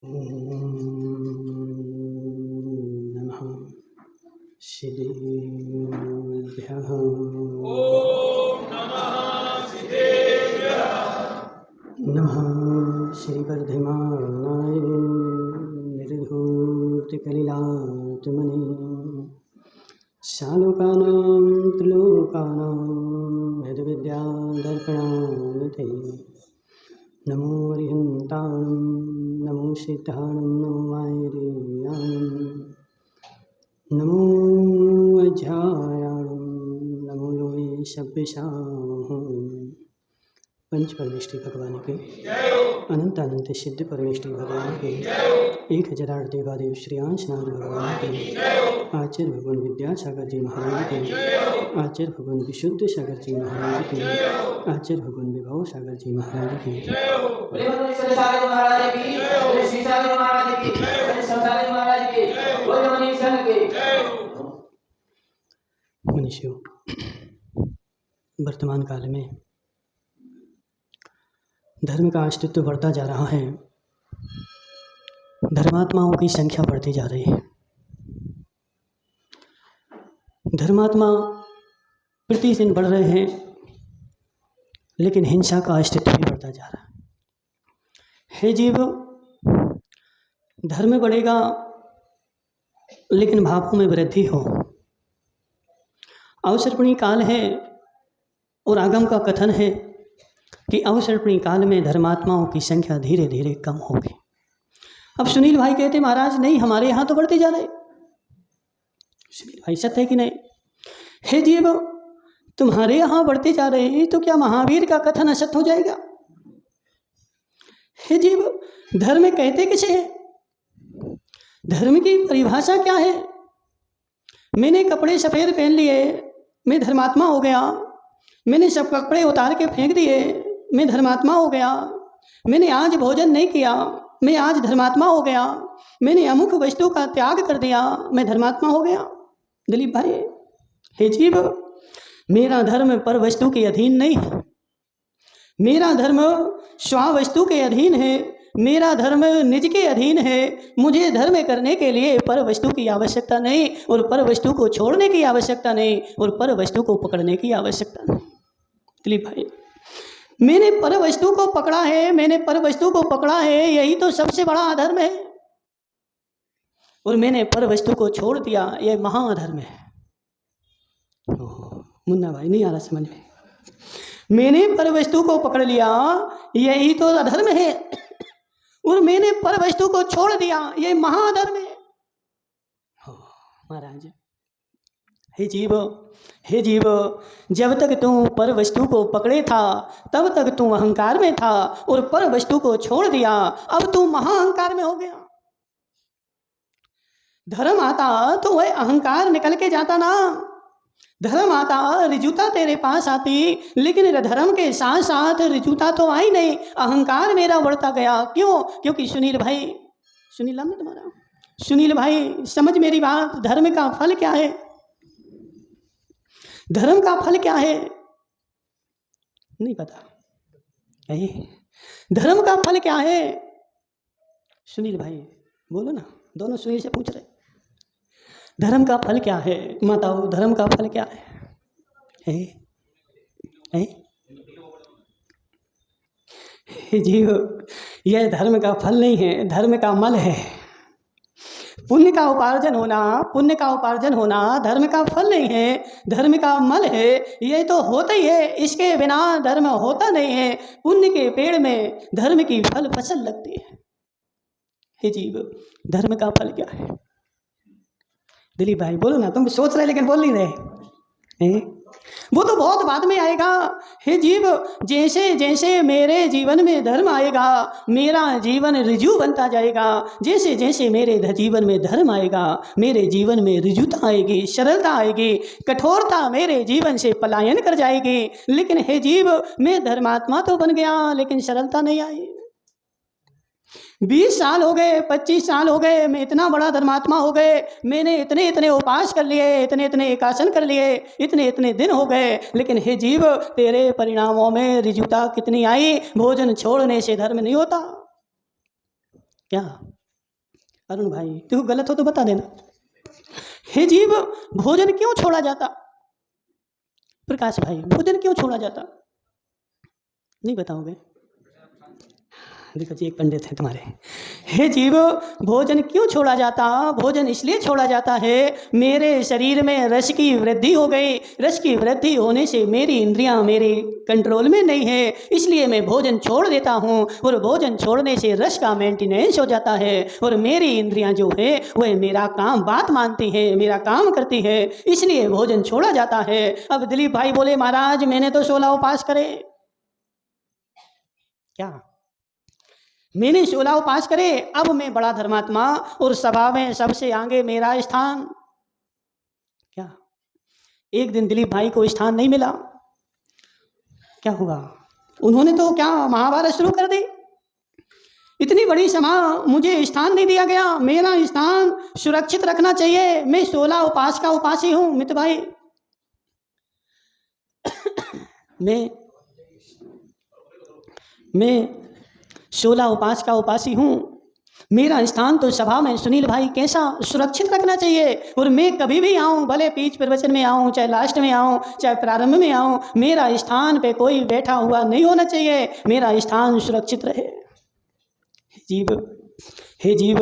नमः सिद्धेभ्यः। नमः श्रीवर्धमानाय निर्धूतकलिलात्मने शालोकानां त्रिलोकानां भेदविद्यादर्पणाय ते नमो अरिहन्ताणं नमो सिद्धाणं नमो वायुदेयानं नमो अध्यायाणं नमो लोये सभ्यसाहं। पंच परमेष्ठी भगवान के अनंत अनंत सिद्ध परमेष्ठी भगवान के 1000 देवादेव श्री अंशनाथ भगवान के आचार्य भगवान विद्यासागर जी महाराज के आचार्य भगवान विशुद्ध सागर जी महाराज के आचार्य भगवान विभव सागर जी महाराज के मनुष्यों, वर्तमान काल में धर्म का अस्तित्व बढ़ता जा रहा है। धर्मात्माओं की संख्या बढ़ती जा रही है। धर्मात्मा प्रतिदिन बढ़ रहे हैं, लेकिन हिंसा का अस्तित्व भी बढ़ता जा रहा है। जीव, धर्म बढ़ेगा लेकिन भावों में वृद्धि हो। अवसर्पणी काल है और आगम का कथन है कि अवसर्पणी काल में धर्मात्माओं की संख्या धीरे धीरे कम होगी। अब सुनील भाई कहते महाराज नहीं, हमारे यहाँ तो बढ़ते जा रहे। सुनील भाई सत्य है कि नहीं? हे जीव, तुम्हारे यहाँ बढ़ते जा रहे हैं तो क्या महावीर का कथन असत्य हो जाएगा? हे जीव, धर्म कहते किसे है? धर्म की परिभाषा क्या है? मैंने कपड़े सफ़ेद पहन लिए, मैं धर्मात्मा हो गया। मैंने सब कपड़े उतार के फेंक दिए, मैं धर्मात्मा हो गया। मैंने आज भोजन नहीं किया, मैं आज धर्मात्मा हो गया। मैंने अमुक वस्तु का त्याग कर दिया, मैं धर्मात्मा हो गया। दिलीप भाई, हे जीव, मेरा धर्म पर वस्तु के अधीन नहीं है। मेरा धर्म स्वावस्तु के अधीन है। मेरा धर्म निज के अधीन है। मुझे धर्म करने के लिए पर वस्तु की आवश्यकता नहीं और पर वस्तु को छोड़ने की आवश्यकता नहीं और पर वस्तु को पकड़ने की आवश्यकता नहीं। दिलीप भाई, मैंने पर वस्तु को पकड़ा है, मैंने पर वस्तु को पकड़ा है, यही तो सबसे बड़ा अधर्म है। और मैंने पर वस्तु को छोड़ दिया, यह महाअधर्म है। मुन्ना भाई नहीं आ रहा समझ में? मैंने पर वस्तु को पकड़ लिया, यही तो अधर्म है। और मैंने पर वस्तु को छोड़ दिया, यह महाअधर्म है। महाराज, हे जीव, हे जीव, जब तक तू पर वस्तु को पकड़े था तब तक तू अहंकार में था और पर वस्तु को छोड़ दिया, अब तू महाअहंकार में हो गया। धर्म आता तो वह अहंकार निकल के जाता ना। धर्म आता, रिजुता तेरे पास आती, लेकिन धर्म के साथ साथ रिजुता तो आई नहीं, अहंकार मेरा बढ़ता गया। क्यों? क्योंकि सुनील भाई, सुनील नाम है तुम्हारा? सुनील भाई, समझ मेरी बात। धर्म का फल क्या है? धर्म का फल क्या है? नहीं पता? धर्म का फल क्या है? सुनील भाई बोलो ना, दोनों सुनील से पूछ रहे। धर्म का फल क्या है? माताओं, धर्म का फल क्या है? जीव, यह धर्म का फल नहीं है, धर्म का मल है। पुण्य का उपार्जन होना, पुण्य का उपार्जन होना धर्म का फल नहीं है, धर्म का मल है। ये तो होता ही है, इसके बिना धर्म होता नहीं है। पुण्य के पेड़ में धर्म की फल फसल लगती है। हे जीव, धर्म का फल क्या है? दिलीप भाई बोलो ना, तुम सोच रहे लेकिन बोल नहीं रहे। वो तो बहुत बाद में आएगा। हे जीव, जैसे जैसे मेरे जीवन में धर्म आएगा, मेरा जीवन ऋजु बनता जाएगा। जैसे जैसे मेरे जीवन में धर्म आएगा, मेरे जीवन में ऋजुता आएगी, सरलता आएगी, कठोरता मेरे जीवन से पलायन कर जाएगी। लेकिन हे जीव, मैं धर्मात्मा तो बन गया लेकिन सरलता नहीं आई। 20 साल हो गए, 25 साल हो गए, मैं इतना बड़ा धर्मात्मा हो गए। मैंने इतने इतने उपास कर लिए, इतने इतने एकासन कर लिए, इतने इतने दिन हो गए, लेकिन हे जीव, तेरे परिणामों में ऋजुता कितनी आई? भोजन छोड़ने से धर्म नहीं होता क्या? अरुण भाई देखो गलत हो तो बता देना। हे जीव, भोजन क्यों छोड़ा जाता? प्रकाश भाई, भोजन क्यों छोड़ा जाता? नहीं बताओगे? देखो जी, एक पंडित है तुम्हारे। हे जीव, भोजन क्यों छोड़ा जाता? भोजन इसलिए छोड़ा जाता है, मेरे शरीर में रस की वृद्धि हो गई। रस की वृद्धि होने से मेरी इंद्रियां मेरे कंट्रोल में नहीं है, इसलिए मैं भोजन छोड़ देता हूँ। और भोजन छोड़ने से रस का मेंटेनेंस हो जाता है और मेरी इंद्रियां जो है वह मेरा काम बात मानती है, मेरा काम करती है, इसलिए भोजन छोड़ा जाता है। अब दिलीप भाई बोले महाराज मैंने तो 16 उपास करे। क्या? मैंने 16 उपास करे, अब मैं बड़ा धर्मात्मा और सभा में सबसे आगे मेरा स्थान। क्या? एक दिन दिलीप भाई को स्थान नहीं मिला। क्या हुआ? उन्होंने तो क्या महाभारत शुरू कर दी। इतनी बड़ी सभा, मुझे स्थान नहीं दिया गया, मेरा स्थान सुरक्षित रखना चाहिए। मैं 16 उपास का उपासी हूं मित्र भाई। मैं 16 उपास का उपासी हूँ। मेरा स्थान तो सभा में सुनील भाई कैसा सुरक्षित रखना चाहिए। और मैं कभी भी आऊँ, भले बीच प्रवचन में आऊँ, चाहे लास्ट में आऊँ, चाहे प्रारंभ में आऊँ, मेरा स्थान पे कोई बैठा हुआ नहीं होना चाहिए, मेरा स्थान सुरक्षित रहे। जीव, हे जीव,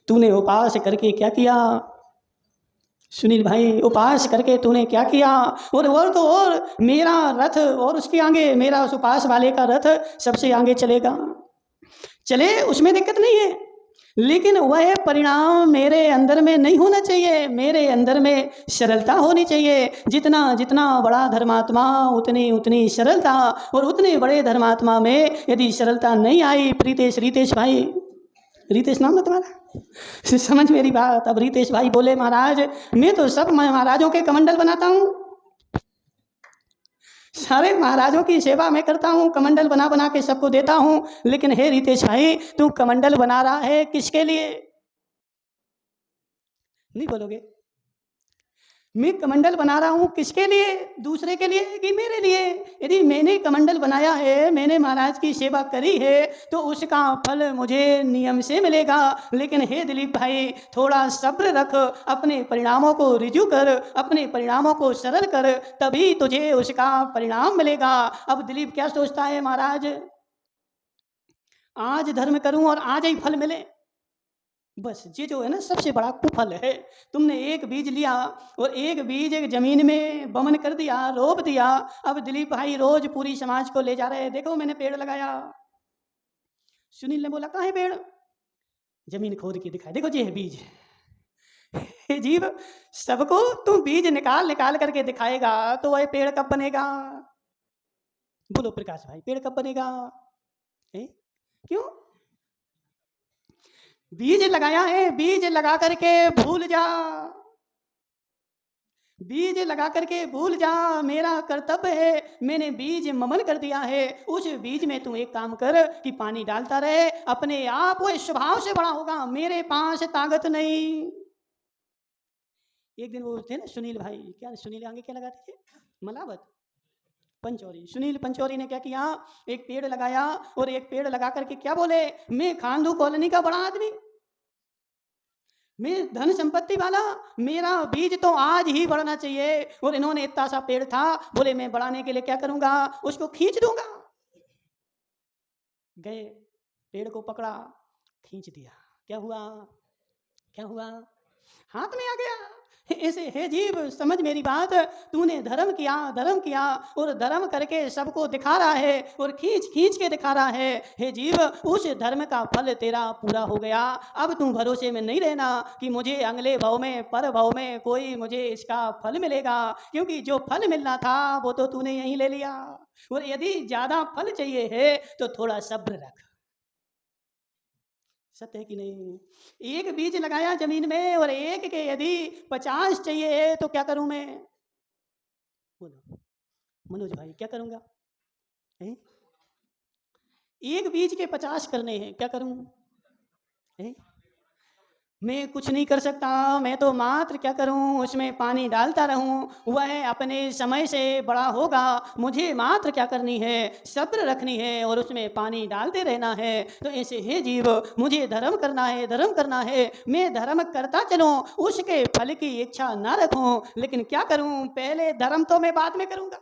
तूने उपास करके क्या किया? सुनील भाई, उपास करके तूने क्या किया? और तो और मेरा रथ और उसके आगे, मेरा उस उपास वाले का रथ सबसे आगे चलेगा, चले, उसमें दिक्कत नहीं है, लेकिन वह परिणाम मेरे अंदर में नहीं होना चाहिए। मेरे अंदर में सरलता होनी चाहिए। जितना जितना बड़ा धर्मात्मा उतनी उतनी सरलता, और उतने बड़े धर्मात्मा में यदि सरलता नहीं आई, रितेश भाई, रितेश नाम है तुम्हारा, समझ मेरी बात। अब रितेश भाई बोले महाराज मैं तो सब महाराजों के कमंडल बनाता हूँ, सारे महाराजों की सेवा मैं करता हूँ, कमंडल बना बना के सबको देता हूँ, लेकिन हे रितेश भाई तू कमंडल बना रहा है किसके लिए? नहीं बोलोगे? मैं कमंडल बना रहा हूँ किसके लिए? दूसरे के लिए कि मेरे लिए? यदि मैंने कमंडल बनाया है, मैंने महाराज की सेवा करी है, तो उसका फल मुझे नियम से मिलेगा। लेकिन हे दिलीप भाई, थोड़ा सब्र रख, अपने परिणामों को रिज्यू कर, अपने परिणामों को सरल कर, तभी तुझे उसका परिणाम मिलेगा। अब दिलीप क्या सोचता है, महाराज आज धर्म करूं और आज ही फल मिले, बस ये जो है ना सबसे बड़ा कुफल है। तुमने एक बीज लिया और एक बीज एक जमीन में बमन कर दिया, रोप दिया। अब दिलीप भाई रोज पूरी समाज को ले जा रहे हैं, देखो मैंने पेड़ लगाया। सुनील ने बोला कहाँ है पेड़? जमीन खोद के दिखाई, देखो ये है बीज। हे जीव, सबको तू बीज निकाल निकाल करके दिखाएगा तो वह पेड़ कब बनेगा? बोलो प्रकाश भाई, पेड़ कब बनेगा? क्यों? बीज लगाया है, बीज लगा करके भूल जा, बीज लगा करके भूल जा, मेरा कर्तव्य है, मैंने बीज ममन कर दिया है। उस बीज में तू एक काम कर कि पानी डालता रहे, अपने आप वो स्वभाव से बड़ा होगा। मेरे पास ताकत नहीं। एक दिन वो थे ना सुनील भाई, क्या सुनील आगे क्या लगाते थे? मलावत पंचौरी। सुनील पंचौरी ने क्या किया, एक पेड़ लगाया और एक पेड़ लगा करके क्या बोले, मैं खांडू कॉलोनी का बड़ा आदमी, मैं धन संपत्ति वाला, मेरा बीज तो आज ही बढ़ना चाहिए। और इन्होंने इतना सा पेड़ था, बोले मैं बढ़ाने के लिए क्या करूंगा, उसको खींच दूंगा। गए, पेड़ को पकड़ा, खींच दिया, क्या हुआ? क्या हुआ? हाथ में आ गया। ऐसे हे जीव समझ मेरी बात, तूने धर्म किया, धर्म किया और धर्म करके सबको दिखा रहा है और खींच खींच के दिखा रहा है। हे जीव, उस धर्म का फल तेरा पूरा हो गया। अब तू भरोसे में नहीं रहना कि मुझे अगले भाव में, पर भाव में कोई मुझे इसका फल मिलेगा, क्योंकि जो फल मिलना था वो तो तूने यहीं ले लिया। और यदि ज्यादा फल चाहिए है तो थोड़ा सब्र रख। सत्य है कि नहीं? एक बीज लगाया जमीन में और एक के यदि 50 चाहिए तो क्या करूं मैं? बोलो मनोज भाई, क्या करूंगा? है? एक बीज के 50 करने हैं, क्या करूं? है? मैं कुछ नहीं कर सकता, मैं तो मात्र क्या करूं, उसमें पानी डालता रहूं, वह अपने समय से बड़ा होगा। मुझे मात्र क्या करनी है, सब्र रखनी है और उसमें पानी डालते रहना है। तो ऐसे हे जीव, मुझे धर्म करना है, धर्म करना है, मैं धर्म करता चलूं, उसके फल की इच्छा ना रखूं। लेकिन क्या करूं, पहले धर्म तो मैं बाद में करूंगा।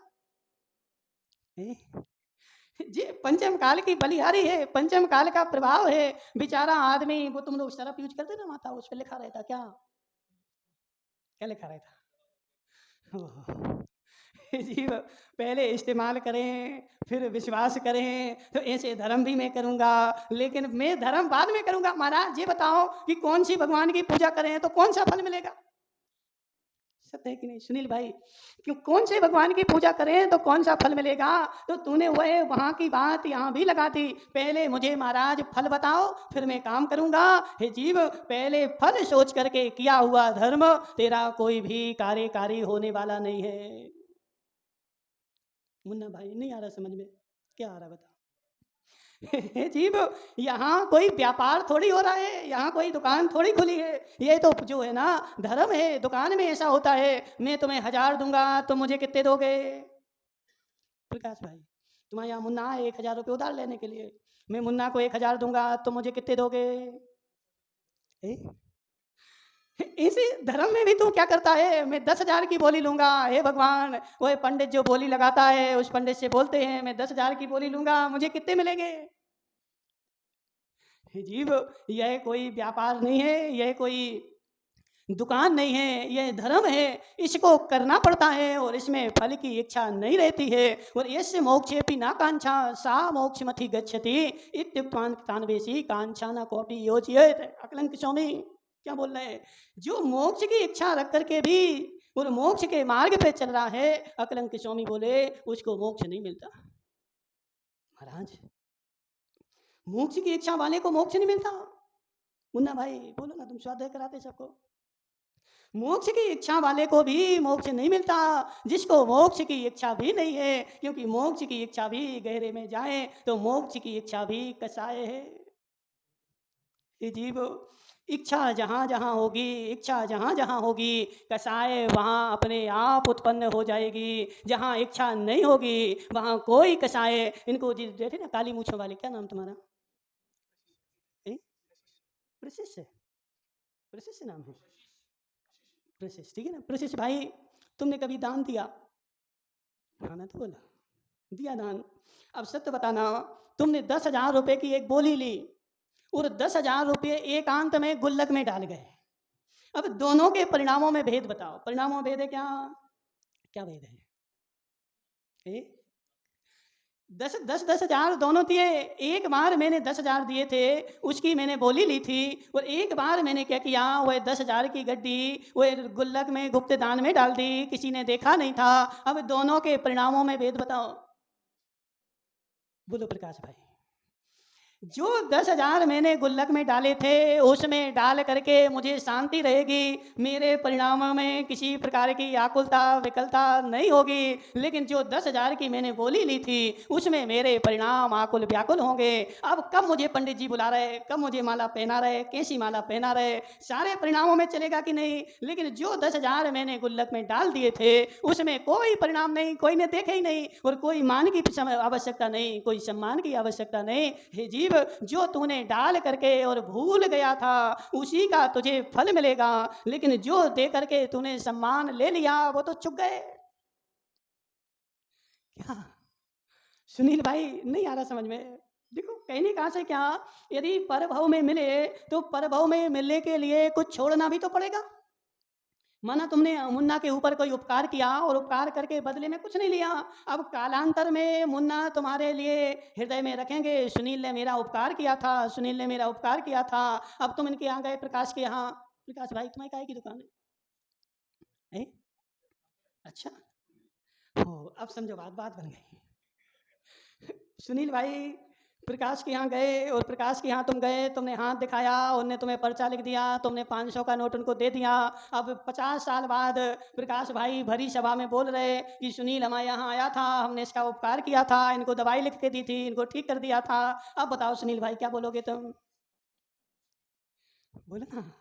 जी, पंचम काल की बलिहारी है, पंचम काल का प्रभाव है। बेचारा आदमी, वो तुम लोग सरफ यूज करते ना माता, उस पर लिखा रहता क्या, क्या लिखा रहता? ओह, जी, पहले इस्तेमाल करें फिर विश्वास करें, तो ऐसे धर्म भी मैं करूंगा, लेकिन मैं धर्म बाद में करूंगा। महाराज ये बताओ कि कौन सी भगवान की पूजा करें तो कौन सा फल मिलेगा? सत्य है कि नहीं सुनील भाई? क्यों, कौन से भगवान की पूजा करें तो कौन सा फल मिलेगा? तो तूने वह वहां की बात यहाँ भी लगा दी। पहले मुझे महाराज फल बताओ, फिर मैं काम करूंगा। हे जीव, पहले फल सोच करके किया हुआ धर्म तेरा कोई भी कार्यकारी होने वाला नहीं है। मुन्ना भाई, नहीं आ रहा समझ में? क्या आ रहा बता? हे जीव, यहाँ कोई व्यापार थोड़ी हो रहा है, यहाँ कोई दुकान थोड़ी खुली है। ये तो जो है ना, धर्म है। दुकान में ऐसा होता है, मैं तुम्हें 1000 दूंगा तो मुझे कितने दोगे? प्रकाश भाई, तुम्हारे यहाँ मुन्ना है 1000 रुपये उधार लेने के लिए, मैं मुन्ना को 1000 दूंगा तो मुझे कितने दोगे? ए? इसी धर्म में भी तू क्या करता है, मैं 10,000 की बोली लूंगा। हे भगवान, वो पंडित जो बोली लगाता है, उस पंडित से बोलते हैं मैं 10,000 की बोली लूंगा, मुझे कितने मिलेंगे? हे जीव, यह कोई व्यापार नहीं है, यह कोई दुकान नहीं है, यह धर्म है। इसको करना पड़ता है और इसमें फल की इच्छा नहीं रहती है। और यस्य मोक्षेपि न कांक्षा सा मोक्षमथि गच्छति इत्युक्तवान तानवेशी कांक्षाना कोपि योजयेत। अकलंक स्वामी क्या बोल रहे हैं? जो मोक्ष की इच्छा रख करके भी और मोक्ष के मार्ग पे चल रहा है, अकलंक स्वामी बोले उसको मोक्ष नहीं मिलता। महाराज, मोक्ष की इच्छा वाले को मोक्ष नहीं मिलता? मुन्ना भाई बोलो ना, तुम स्वाध्याय कराते सबको। मोक्ष की इच्छा वाले को भी मोक्ष नहीं मिलता, जिसको मोक्ष की इच्छा भी नहीं है। क्योंकि मोक्ष की इच्छा भी गहरे में जाए तो मोक्ष की इच्छा भी कसाय है। ये जीव, इच्छा जहाँ जहाँ होगी, इच्छा जहाँ जहाँ होगी, कसाय वहाँ अपने आप उत्पन्न हो जाएगी। जहाँ इच्छा नहीं होगी वहाँ कोई कसाय। इनको देखे ना काली मूछों वाले, क्या नाम तुम्हारा? ए? प्रशिष्य, प्रशिष्य नाम है? प्रशिष्य, ठीक है ना प्रशिष्य भाई। तुमने कभी दान दिया? हाँ ना, तो बोला दिया दान। अब सत्य बताना, तुमने 10,000 रुपए की एक बोली ली और 10,000 रुपये एकांत में गुल्लक में डाल गए। अब दोनों के परिणामों में भेद बताओ। परिणामों में भेद है क्या? क्या भेद है? ए? 10,000 दोनों दिए। एक बार मैंने 10,000 दिए थे, उसकी मैंने बोली ली थी। और एक बार मैंने क्या किया, वह 10,000 की गड्डी वह गुल्लक में गुप्त दान में डाल दी, किसी ने देखा नहीं था। अब दोनों के परिणामों में भेद बताओ। बोलो प्रकाश भाई। जो 10,000 मैंने गुल्लक में डाले थे, उसमें डाल करके मुझे शांति रहेगी, मेरे परिणामों में किसी प्रकार की आकुलता विकलता नहीं होगी। लेकिन जो 10,000 की मैंने बोली ली थी, उसमें मेरे परिणाम आकुल व्याकुल होंगे। अब कब मुझे पंडित जी बुला रहे, कब मुझे माला पहना रहे, कैसी माला पहना रहे, सारे परिणामों में चलेगा कि नहीं? लेकिन जो 10,000 मैंने गुल्लक में डाल दिए थे, उसमें कोई परिणाम नहीं, कोई ने देखे ही नहीं, और कोई मान की आवश्यकता नहीं, कोई सम्मान की आवश्यकता नहीं। हे जीव, जो तूने डाल करके और भूल गया था, उसी का तुझे फल मिलेगा। लेकिन जो दे करके तूने सम्मान ले लिया, वो तो चुक गए। क्या सुनील भाई, नहीं आ रहा समझ में? देखो कहने कहाँ से क्या, यदि परभव में मिले तो परभव में मिलने के लिए कुछ छोड़ना भी तो पड़ेगा। माना तुमने मुन्ना के ऊपर कोई उपकार किया और उपकार करके बदले में कुछ नहीं लिया। अब कालांतर में मुन्ना तुम्हारे लिए हृदय में रखेंगे, सुनील ने मेरा उपकार किया था, सुनील ने मेरा उपकार किया था। अब तुम इनके यहाँ गए प्रकाश के यहाँ, प्रकाश भाई तुम्हारी काय की दुकान है? अच्छा, हो अब समझो, बात बात बन गई। सुनील भाई प्रकाश के यहाँ गए और प्रकाश के यहाँ तुम गए, तुमने हाथ दिखाया, उनने तुम्हें पर्चा लिख दिया, तुमने 500 का नोट उनको दे दिया। अब 50 साल बाद प्रकाश भाई भरी सभा में बोल रहे कि सुनील हमारे यहाँ आया था, हमने इसका उपकार किया था, इनको दवाई लिख के दी थी, इनको ठीक कर दिया था। अब बताओ सुनील भाई क्या बोलोगे तुम? बोलो ना।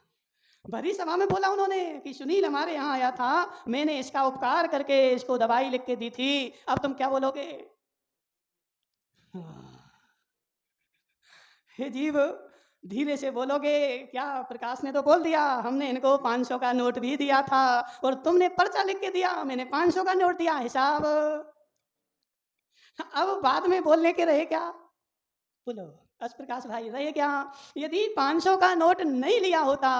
भरी सभा में बोला उन्होंने कि सुनील हमारे यहाँ आया था, मैंने इसका उपकार करके इसको दवाई लिख के दी थी, अब तुम क्या बोलोगे? हे जीव, धीरे से बोलोगे क्या? प्रकाश ने तो बोल दिया, हमने इनको 500 का नोट भी दिया था और तुमने पर्चा लिख के दिया, मैंने 500 का नोट दिया, हिसाब। अब बाद में बोलने के रहे क्या? बोलो प्रकाश भाई, रहे क्या? यदि 500 का नोट नहीं लिया होता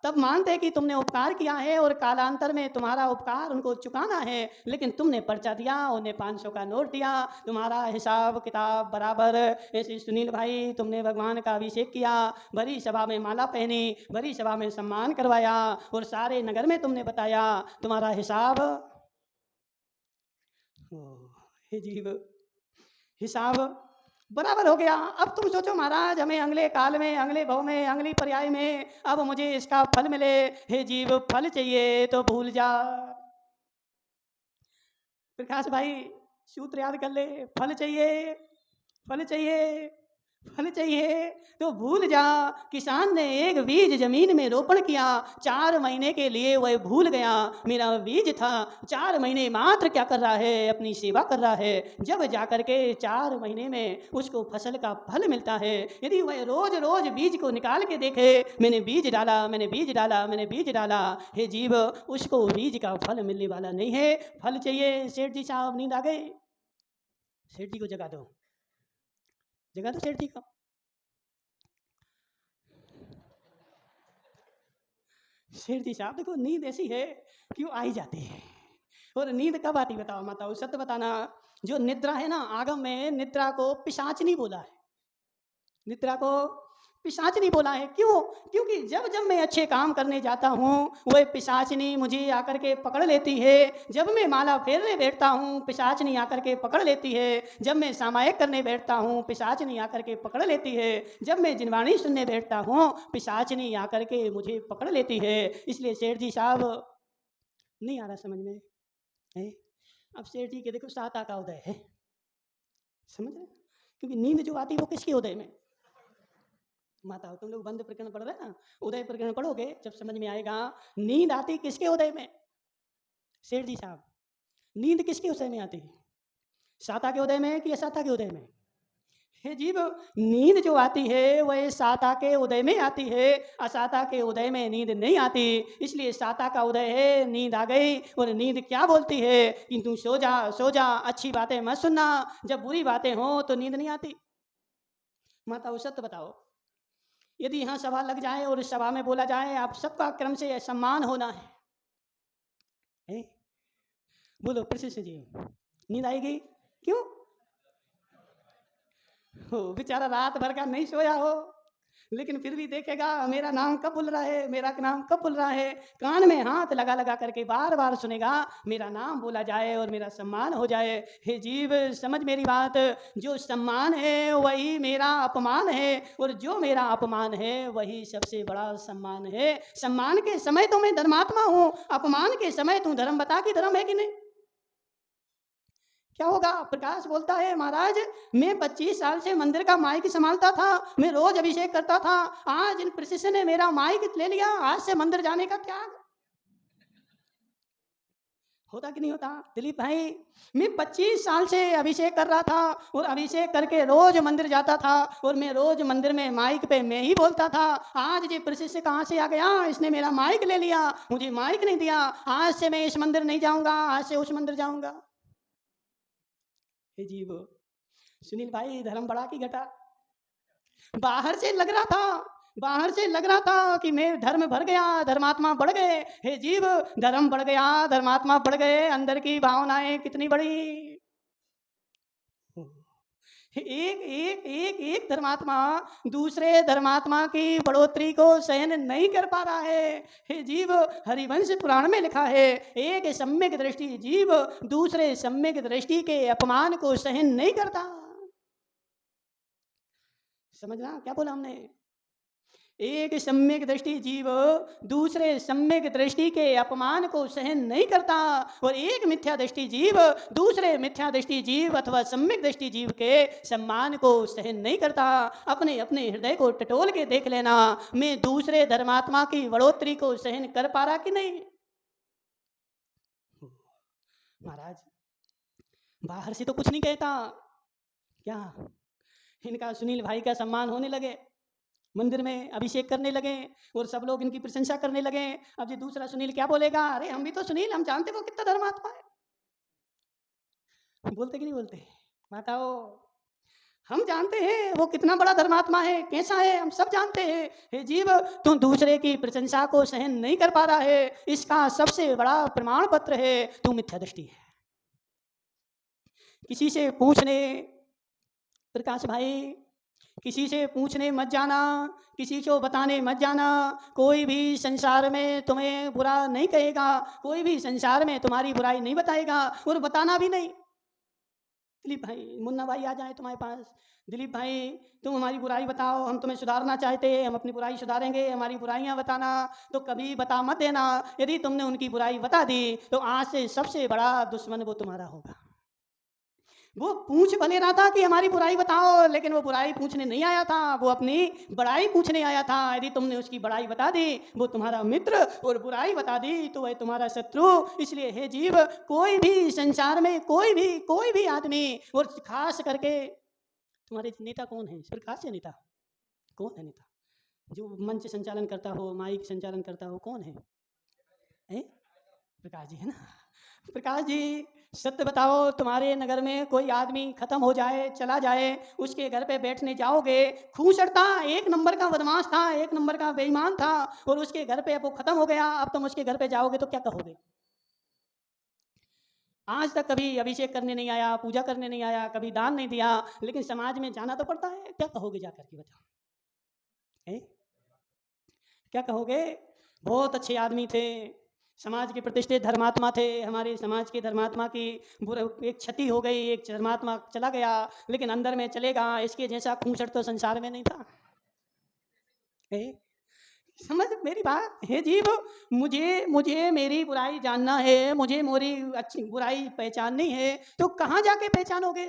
तब मानते कि तुमने उपकार किया है और कालांतर में तुम्हारा उपकार उनको चुकाना है, लेकिन तुमने पर्चा दिया, उन्हें 500 का नोट दिया, तुम्हारा हिसाब किताब बराबर। ऐसे सुनील भाई, तुमने भगवान का अभिषेक किया, भरी सभा में माला पहनी, भरी सभा में सम्मान करवाया और सारे नगर में तुमने बताया तुम्हारा हिसाब। हे जीव, हिसाब बराबर हो गया। अब तुम सोचो महाराज, हमें अगले काल में, अगले भव में, अगली पर्याय में अब मुझे इसका फल मिले। हे जीव, फल चाहिए तो भूल जा। प्रकाश भाई सूत्र याद कर ले, फल चाहिए, फल चाहिए, फल चाहिए तो भूल जा। किसान ने एक बीज जमीन में रोपण किया, 4 महीने के लिए वह भूल गया मेरा बीज था। 4 महीने मात्र क्या कर रहा है? अपनी सेवा कर रहा है। जब जाकर के 4 महीने में उसको फसल का फल मिलता है, यदि वह रोज रोज बीज को निकाल के देखे, मैंने बीज डाला, मैंने बीज डाला, मैंने बीज डाला, हे जीव, उसको बीज का फल मिलने वाला नहीं है। फल चाहिए। सेठ जी साहब, नींद आ गई? सेठ जी को जगा दो, जगा दो सेठ जी को। सेठ जी साहब देखो, नींद ऐसी है क्यों आई जाती है, और नींद कब आती बताओ माता, सत्य बताना। जो निद्रा है ना, आगम में निद्रा को पिशाचनी बोला है, निद्रा को पिशाचनी बोला है। क्यों? क्योंकि जब जब मैं अच्छे काम करने जाता हूँ वह पिशाचनी मुझे आकर के पकड़ लेती है। जब मैं माला फेरने बैठता हूँ पिशाचनी आकर के पकड़ लेती है। जब मैं सामायिक करने बैठता हूँ पिशाचनी आकर के पकड़ लेती है। जब मैं जिनवाणी सुनने बैठता हूँ पिशाचनी आकर के मुझे पकड़ लेती है। इसलिए सेठ जी साहब, नहीं आ रहा समझ में है? अब सेठ जी के देखो साता का उदय है, समझ रहे? क्योंकि नींद जो आती है वो किसके उदय में? माता, तुम लोग बंद प्रकरण पढ़ रहे हैं ना, उदय प्रकरण पढ़ोगे जब समझ में आएगा। नींद आती किसके उदय में? सेठ जी साहब, नींद किसके उदय में आती है? साता के उदय में कि असाता के उदय में? हे जीव, नींद जो आती है वह साता के उदय में आती है, असाता के उदय में नींद नहीं आती। इसलिए साता का उदय है, नींद आ गई। और नींद क्या बोलती है कि तू सो जा, सो जा, अच्छी बातें मत सुनना, जब बुरी बातें हो तो नींद नहीं आती। माता, वो सत्य बताओ, यदि यहाँ सभा लग जाए और इस सभा में बोला जाए आप सबका क्रम से सम्मान होना है? बोलो प्रशिष्ट जी, नींद आएगी? क्यों? हो बेचारा रात भर का नहीं सोया हो, लेकिन फिर भी देखेगा मेरा नाम कब बोल रहा है, मेरा नाम कब बोल रहा है। कान में हाथ लगा लगा करके बार बार सुनेगा मेरा नाम बोला जाए और मेरा सम्मान हो जाए। हे जीव, समझ मेरी बात, जो सम्मान है वही मेरा अपमान है, और जो मेरा अपमान है वही सबसे बड़ा सम्मान है। सम्मान के समय तो मैं धर्मात्मा हूँ, अपमान के समय तू धर्म बता कि धर्म है कि नहीं? क्या होगा? प्रकाश बोलता है महाराज, मैं 25 साल से मंदिर का माइक संभालता था, मैं रोज अभिषेक करता था, आज इन प्रशिष्य ने मेरा माइक ले लिया, आज से मंदिर जाने का त्याग। होता कि नहीं होता? दिलीप भाई, मैं 25 साल से अभिषेक कर रहा था और अभिषेक करके रोज मंदिर जाता था, और मैं रोज मंदिर में माइक पे मैं ही बोलता था। आज ये प्रशिष्य कहाँ से आ गया, इसने मेरा माइक ले लिया, मुझे माइक नहीं दिया, आज से मैं इस मंदिर नहीं जाऊंगा, आज से उस मंदिर जाऊंगा। जीव, सुनील भाई, धर्म बड़ा की घटा? बाहर से लग रहा था, बाहर से लग रहा था कि मैं धर्म बढ़ गया, धर्मात्मा बढ़ गए। हे जीव, धर्म बढ़ गया, धर्मात्मा बढ़ गए, अंदर की भावनाएं कितनी बड़ी। एक एक एक एक धर्मात्मा दूसरे धर्मात्मा की बढ़ोतरी को सहन नहीं कर पा रहा है। हे जीव, हरिवंश पुराण में लिखा है, एक सम्यक दृष्टि जीव दूसरे सम्यक दृष्टि के अपमान को सहन नहीं करता। समझना क्या बोला हमने? एक सम्यक दृष्टि जीव दूसरे सम्यक दृष्टि के अपमान को सहन नहीं करता, और एक मिथ्या दृष्टि जीव दूसरे मिथ्या दृष्टि जीव अथवा सम्यक दृष्टि जीव के सम्मान को सहन नहीं करता। अपने अपने हृदय को टटोल के देख लेना, मैं दूसरे धर्मात्मा की बढ़ोतरी को सहन कर पा रहा कि नहीं। महाराज बाहर से तो कुछ नहीं कहता, क्या इनका सुनील भाई का सम्मान होने लगे, मंदिर में अभिषेक करने लगे और सब लोग इनकी प्रशंसा करने लगे। अब ये दूसरा सुनील क्या बोलेगा, अरे हम भी तो सुनील, हम जानते वो कितना धर्मात्मा है। बोलते कि नहीं बोलते, बताओ, हम जानते हैं वो कितना बड़ा धर्मात्मा है, कैसा है, हम सब जानते हैं। हे जीव, तू दूसरे की प्रशंसा को सहन नहीं कर पा रहा है, इसका सबसे बड़ा प्रमाण पत्र है तू मिथ्या दृष्टि है। किसी से पूछने, प्रकाश भाई, किसी से पूछने मत जाना, किसी को बताने मत जाना। कोई भी संसार में तुम्हें बुरा नहीं कहेगा, कोई भी संसार में तुम्हारी बुराई नहीं बताएगा, और बताना भी नहीं। दिलीप भाई, मुन्ना भाई आ जाए तुम्हारे पास, दिलीप भाई तुम हमारी बुराई बताओ, हम तुम्हें सुधारना चाहते हैं, हम अपनी बुराई सुधारेंगे, हमारी बुराइयां बताना। तो कभी बता मत देना, यदि तुमने उनकी बुराई बता दी तो आज से सबसे बड़ा दुश्मन वो तुम्हारा होगा। वो पूछ भले रहा था कि हमारी बुराई बताओ, लेकिन वो बुराई पूछने नहीं आया था, वो अपनी बड़ाई पूछने आया था। यदि तुमने उसकी बड़ाई बता दी वो तुम्हारा मित्र, और बुराई बता दी तो वह तुम्हारा शत्रु। इसलिए हे जीव, कोई भी संसार में कोई भी आदमी, और खास करके तुम्हारे नेता कौन है, प्रकाश से नेता कौन है, नेता जो मंच संचालन करता हो, माइक संचालन करता हो, कौन है, प्रकाश जी है ना। प्रकाश जी, सत्य बताओ, तुम्हारे नगर में कोई आदमी खत्म हो जाए, चला जाए, उसके घर पे बैठने जाओगे, खूंचड़ता एक नंबर का बदमाश था, एक नंबर का बेईमान था, और उसके घर पे अब वो खत्म हो गया, अब तुम उसके घर पे जाओगे तो क्या कहोगे। आज तक कभी अभिषेक करने नहीं आया, पूजा करने नहीं आया, कभी दान नहीं दिया, लेकिन समाज में जाना तो पड़ता है, क्या कहोगे जाकर के, बताओ क्या कहोगे। बहुत अच्छे आदमी थे, समाज के प्रतिष्ठित धर्मात्मा थे, हमारे समाज के धर्मात्मा की एक क्षति हो गई, एक धर्मात्मा चला गया, लेकिन अंदर में चलेगा, इसके जैसा खूंचड़ तो संसार में नहीं था। समझ मेरी बात, हे जीव, मुझे मुझे मेरी बुराई जानना है, मुझे मेरी अच्छी बुराई पहचाननी है, तो कहाँ जाके पहचानोगे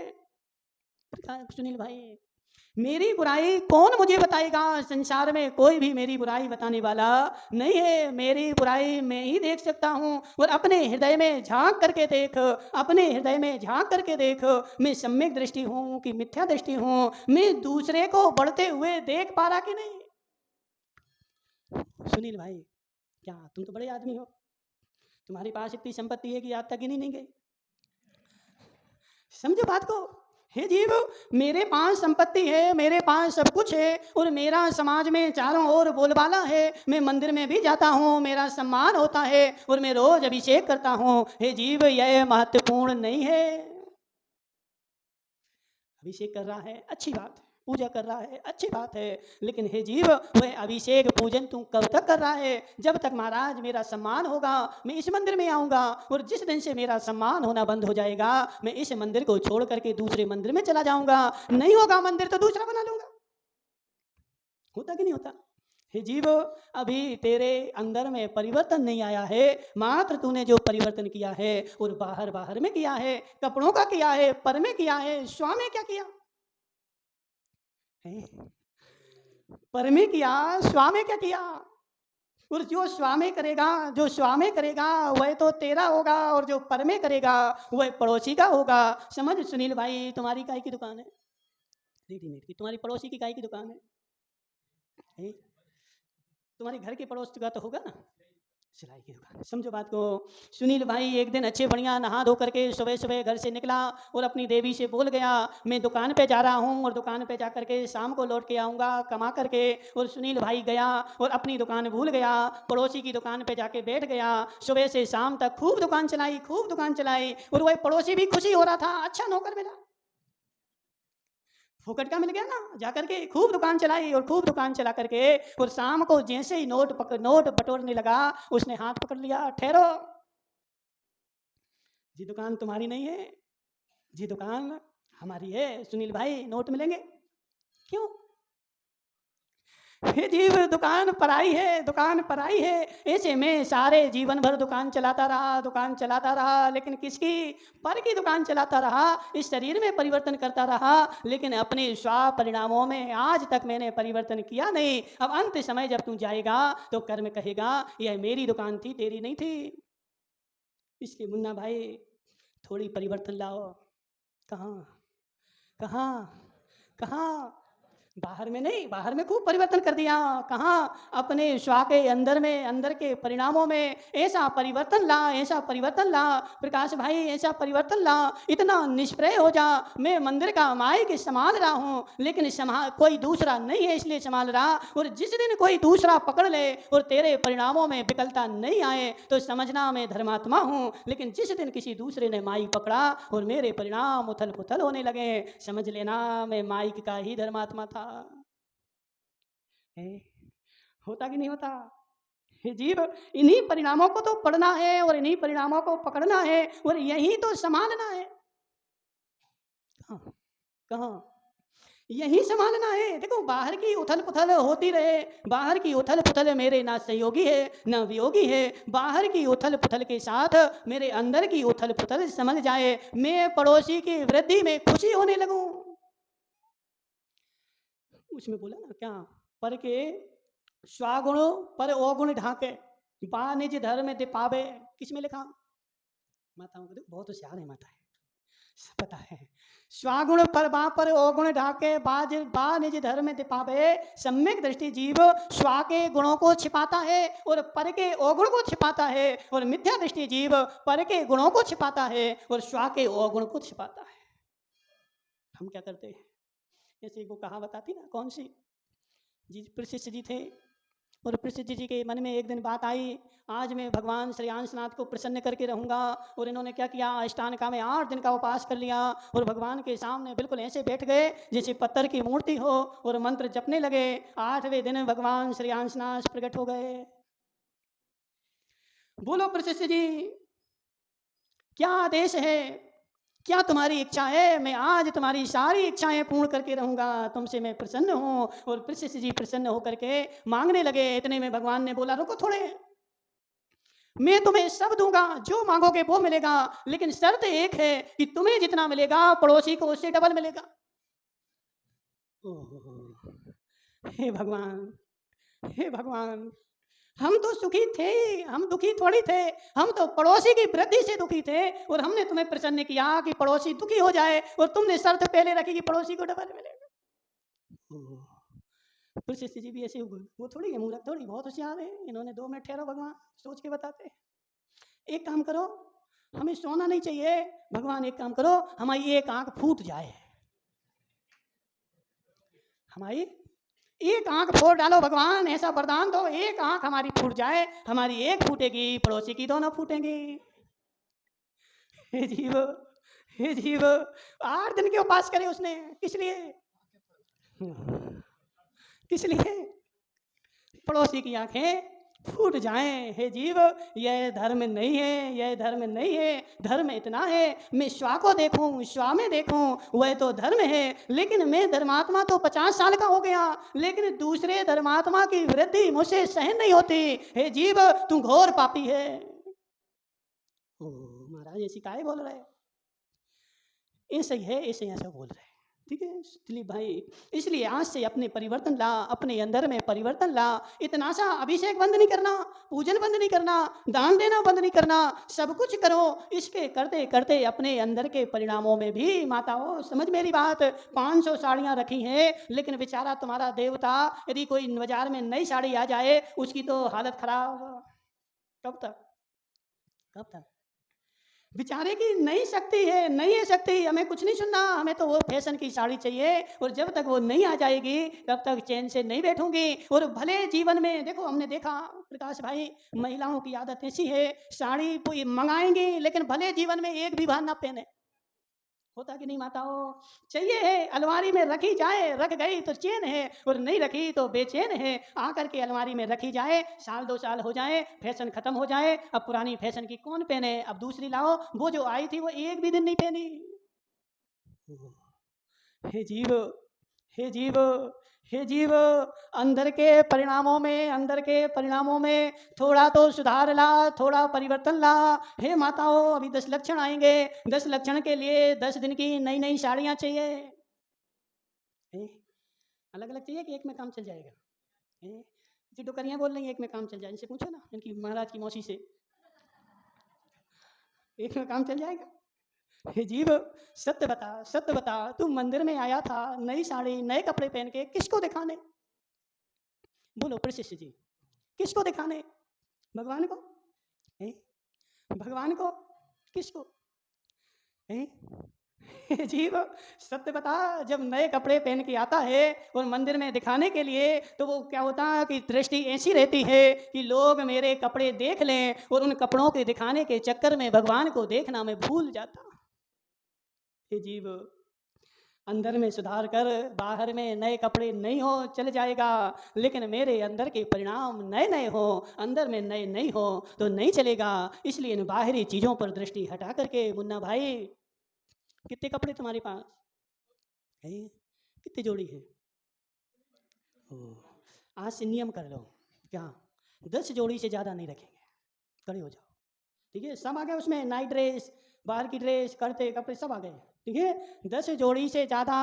सुनील भाई। मेरी बुराई कौन मुझे बताएगा, संसार में कोई भी मेरी बुराई बताने वाला नहीं है। मेरी बुराई मैं ही देख सकता हूँ, और अपने हृदय में झांक करके देख, अपने हृदय में झांक करके देख, मैं सम्यक दृष्टि हूँ कि मिथ्या दृष्टि हूँ, मैं दूसरे को बढ़ते हुए देख पा रहा कि नहीं। सुनील भाई, क्या तुम तो बड़े आदमी हो, तुम्हारे पास इतनी संपत्ति है कि आज तक ही नहीं गई, समझो बात को। हे जीव, मेरे पास संपत्ति है, मेरे पास सब कुछ है, और मेरा समाज में चारों ओर बोलबाला है, मैं मंदिर में भी जाता हूँ, मेरा सम्मान होता है, और मैं रोज अभिषेक करता हूँ। हे जीव, यह महत्वपूर्ण नहीं है। अभिषेक कर रहा है, अच्छी बात है, पूजा कर रहा है, अच्छी बात है, लेकिन हे जीव, वह अभिषेक पूजन तू कब तक कर रहा है। जब तक महाराज मेरा सम्मान होगा मैं इस मंदिर में आऊँगा, और जिस दिन से मेरा सम्मान होना बंद हो जाएगा मैं इस मंदिर को छोड़ करके दूसरे मंदिर में चला जाऊँगा। नहीं होगा मंदिर तो दूसरा बना लूँगा। होता कि नहीं होता। हे जीव, अभी तेरे अंदर में परिवर्तन नहीं आया है, मात्र तूने जो परिवर्तन किया है और बाहर बाहर में किया है, कपड़ों का किया है, पर में किया है, स्व में क्या किया है, पर में किया, स्व में क्या किया। और जो स्व में करेगा, जो स्व में करेगा वह तो तेरा होगा, और जो पर में करेगा वह पड़ोसी का होगा। समझ सुनील भाई, तुम्हारी काय की दुकान है, रेडीमेड की, तुम्हारी पड़ोसी की काय की दुकान है, तुम्हारे घर के पड़ोस का तो होगा ना, सिलाई की दुकान। समझो बात को। सुनील भाई एक दिन अच्छे बढ़िया नहा धो करके सुबह सुबह घर से निकला, और अपनी देवी से बोल गया मैं दुकान पे जा रहा हूँ, और दुकान पे जा करके शाम को लौट के आऊँगा कमा करके। और सुनील भाई गया और अपनी दुकान भूल गया, पड़ोसी की दुकान पे जाके बैठ गया। सुबह से शाम तक खूब दुकान चलाई, खूब दुकान चलाई, और वह पड़ोसी भी खुशी हो रहा था, अच्छा नौकर मिला, फोकट का मिल गया ना। जाकर के खूब दुकान चलाई, और खूब दुकान चला करके, और शाम को जैसे ही नोट बटोरने लगा, उसने हाथ पकड़ लिया, ठहरो जी, दुकान तुम्हारी नहीं है जी, दुकान हमारी है। सुनील भाई, नोट मिलेंगे, क्यों हे जीव, दुकान पराई है, दुकान पराई है। ऐसे में सारे जीवन भर दुकान चलाता रहा, दुकान चलाता रहा, लेकिन किसकी? पर की दुकान चलाता रहा। इस शरीर में परिवर्तन करता रहा, लेकिन अपने स्व परिणामों में आज तक मैंने परिवर्तन किया नहीं। अब अंत समय जब तू जाएगा तो कर्म कहेगा यह मेरी दुकान थी, तेरी नहीं थी। इसलिए मुन्ना भाई, थोड़ी परिवर्तन लाओ। कहाँ कहाँ कहाँ? बाहर में नहीं, बाहर में खूब परिवर्तन कर दिया। कहाँ? अपने स्व के अंदर में, अंदर के परिणामों में ऐसा परिवर्तन ला, ऐसा परिवर्तन ला। प्रकाश भाई, ऐसा परिवर्तन ला, इतना निष्प्रय हो जा। मैं मंदिर का माइक संभाल रहा हूँ, लेकिन कोई दूसरा नहीं है इसलिए संभाल रहा। और जिस दिन कोई दूसरा पकड़ ले और तेरे परिणामों में विकलता नहीं आए तो समझना मैं धर्मात्मा हूँ। लेकिन जिस दिन किसी दूसरे ने माइक पकड़ा और मेरे परिणाम उथल पुथल होने लगे, समझ लेना मैं माइक का ही धर्मात्मा था। है? होता कि नहीं होता? हे जीव, इन्हीं परिणामों को तो पढ़ना है और इन्हीं परिणामों को पकड़ना है और यही तो संभालना है। कहाँ कहाँ? यही संभालना है। देखो, बाहर की उथल पुथल होती रहे, बाहर की उथल पुथल मेरे ना सहयोगी है ना वियोगी है। बाहर की उथल पुथल के साथ मेरे अंदर की उथल पुथल समझ जाए, मैं पड़ोसी की वृद्धि में खुशी होने लगूं। उसमें बोला ना क्या? पर के स्वागुण पर अवगुण ढाके, बा निज धर्म दिपावे। किस में लिखा? माताओं को देखो, बहुत होशियार है माता है, पता है। स्वागुण पर अवगुण ढाके, बा निज धर्म दिपावे। सम्यक दृष्टि जीव स्वा के गुणों को छिपाता है और पर के अवगुण को छिपाता है, और मिथ्या दृष्टि जीव पर के गुणों को छिपाता है और स्वा के अवगुण को छिपाता है। हम क्या करते हैं? जैसे वो कहावत आती ना, कौन सी? जी, प्रशिष्ट जी थे और प्रसिद्ध जी के मन में एक दिन बात आई, आज मैं भगवान श्री अंशनाथ को प्रसन्न करके रहूंगा। और इन्होंने क्या किया? अष्टांगिका में 8 दिन का उपवास कर लिया और भगवान के सामने बिल्कुल ऐसे बैठ गए जैसे पत्थर की मूर्ति हो और मंत्र जपने लगे। 8वें दिन भगवान श्री अंशनाथ प्रकट हो गए। बोलो प्रशिष्ट जी, क्या आदेश है? क्या तुम्हारी इच्छा है? मैं आज तुम्हारी सारी इच्छाएं पूर्ण करके रहूंगा, तुमसे मैं प्रसन्न हूं। और प्रशिष्ट जी प्रसन्न होकर के मांगने लगे। इतने में भगवान ने बोला, रुको थोड़े, मैं तुम्हें सब दूंगा, जो मांगोगे वो मिलेगा, लेकिन शर्त एक है कि तुम्हें जितना मिलेगा पड़ोसी को उससे डबल मिलेगा। ओहो, हे भगवान, हे भगवान, हम तो सुखी थे, हम दुखी थोड़ी थे। हम तो पड़ोसी की वृद्धि से दुखी थे और हमने तुम्हें प्रसन्न किया कि पड़ोसी दुखी हो जाए, और तुमने शर्त पहले रखी कि पड़ोसी को डबल मिलेगा। प्रशिष्ट जी भी ऐसे, वो थोड़ी है मूर्ख, थोड़ी बहुत होशियार है। इन्होंने 2 मिनट ठहरो, भगवान सोच के बताते। एक काम करो, हमें सोना नहीं चाहिए। भगवान एक काम करो, हमारी एक आंख फूट जाए, हमारी एक आंख फोड़ डालो भगवान, ऐसा वरदान दो, एक आंख हमारी फूट जाए। हमारी एक फूटेगी, पड़ोसी की दोनों फूटेंगी। हे जीव, हे जीव, 8 दिन के उपास करे उसने, किस लिए? किस लिए? पड़ोसी की आंखें फूट जाएं। हे जीव, यह धर्म नहीं है, यह धर्म नहीं है। धर्म इतना है, मैं स्वा को देखूं, स्वा में देखूं, वह तो धर्म है। लेकिन मैं धर्मात्मा तो 50 साल का हो गया, लेकिन दूसरे धर्मात्मा की वृद्धि मुझसे सहन नहीं होती। हे जीव, तू घोर पापी है। ओ महाराज, ऐसी काहे बोल रहे? ऐसे ही है, ऐसे ऐसा बोल रहे, ठीक है दिलीप भाई। इसलिए आज से अपने परिवर्तन ला, अपने अंदर में परिवर्तन ला। इतना सा अभिषेक बंद नहीं करना, पूजन बंद नहीं करना, दान देना बंद नहीं करना, सब कुछ करो। इसके करते करते अपने अंदर के परिणामों में भी, माताओं समझ मेरी बात, 500 साड़ियाँ रखी हैं, लेकिन बेचारा तुम्हारा देवता, यदि कोई बाजार में नई साड़ी आ जाए उसकी तो हालत खराब। कब तक? कब तक? बेचारे की नई शक्ति है, नई है शक्ति, हमें कुछ नहीं सुनना, हमें तो वो फैशन की साड़ी चाहिए। और जब तक वो नहीं आ जाएगी तब तक चैन से नहीं बैठूंगी। और भले जीवन में देखो, हमने देखा प्रकाश भाई, महिलाओं की आदत ऐसी है, साड़ी मंगाएंगी लेकिन भले जीवन में एक भी बार ना पहने। होता कि नहीं माताओं? चाहिए है, अलमारी में रखी जाए, रख गई तो चैन है, और नहीं रखी तो बेचैन है। आकर के अलमारी में रखी जाए, 1-2 साल हो जाए, फैशन खत्म हो जाए, अब पुरानी फैशन की कौन पहने, अब दूसरी लाओ। वो जो आई थी वो एक भी दिन नहीं पहनी। हे जीव, हे जीव, हे जीव, अंदर के परिणामों में थोड़ा तो सुधार ला, थोड़ा परिवर्तन ला। हे माताओं, अभी 10 लक्षण आएंगे। 10 लक्षण के लिए 10 दिन की नई नई साड़ियाँ चाहिए। अलग अलग चाहिए कि एक में काम चल जाएगा? जी डोकरियाँ बोल रही हैं एक में काम चल जाए। इनसे पूछो ना, इनकी महाराज की मौसी से, एक में काम चल जाएगा? हे जीव, सत्य बता, तू मंदिर में आया था नई साड़ी नए कपड़े पहन के, किसको दिखाने? बोलो प्रशिष्य जी, किसको दिखाने? भगवान को? हैं? भगवान को? किसको? हैं? हे जीव, सत्य बता, जब नए कपड़े पहन के आता है और मंदिर में दिखाने के लिए, तो वो क्या होता है कि दृष्टि ऐसी रहती है कि लोग मेरे कपड़े देख लें, और उन कपड़ों के दिखाने के चक्कर में भगवान को देखना मैं भूल जाता। हे जीव, अंदर में सुधार कर, बाहर में नए कपड़े नहीं हो चल जाएगा, लेकिन मेरे अंदर के परिणाम नए नए हो, अंदर में नए नहीं हो तो नहीं चलेगा। इसलिए इन बाहरी चीज़ों पर दृष्टि हटा करके, मुन्ना भाई कितने कपड़े तुम्हारे पास है? कितनी जोड़ी है? आज से नियम कर लो, क्या 10 जोड़ी से ज़्यादा नहीं रखेंगे। खड़े हो जाओ, ठीक है? सब आ गए उसमें, नाइट ड्रेस, बाहर की ड्रेस, करते कपड़े सब आ गए, ठीक है? 10 जोड़ी से ज़्यादा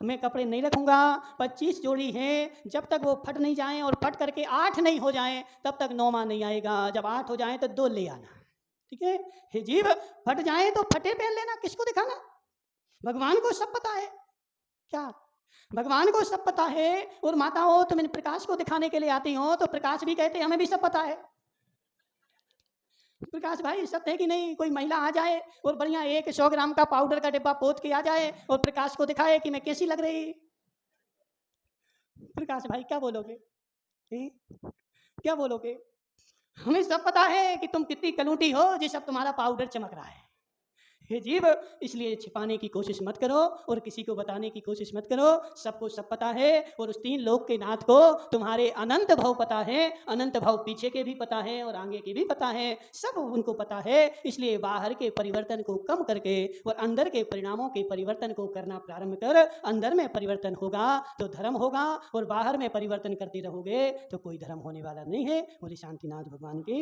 मैं कपड़े नहीं रखूँगा। 25 जोड़ी हैं, जब तक वो फट नहीं जाएं, और फट करके 8 नहीं हो जाएं, तब तक नौमा नहीं आएगा। जब 8 हो जाएं तो 2 ले आना, ठीक है? हे जीव, फट जाएं तो फटे पहन लेना, किसको दिखाना? भगवान को सब पता है। क्या भगवान को सब पता है? और माताओं, तुम इन प्रकाश को दिखाने के लिए आती हो, तो प्रकाश भी कहते हमें भी सब पता है। प्रकाश भाई सत्य है कि नहीं? कोई महिला आ जाए और बढ़िया एक 100 ग्राम का पाउडर का डिब्बा पोत के आ जाए और प्रकाश को दिखाए कि मैं कैसी लग रही, प्रकाश भाई क्या बोलोगे? क्या बोलोगे? हमें सब पता है कि तुम कितनी कलूटी हो, जिस अब तुम्हारा पाउडर चमक रहा है। हे जीव, इसलिए छिपाने की कोशिश मत करो और किसी को बताने की कोशिश मत करो। सबको सब पता है, और उस 3 लोक के नाथ को तुम्हारे अनंत भाव पता है। अनंत भाव पीछे के भी पता है और आगे के भी पता है, सब उनको पता है। इसलिए बाहर के परिवर्तन को कम करके और अंदर के परिणामों के परिवर्तन को करना प्रारंभ कर। अंदर में परिवर्तन होगा तो धर्म होगा, और बाहर में परिवर्तन करते रहोगे तो कोई धर्म होने वाला नहीं है। बोले शांतिनाथ भगवान की।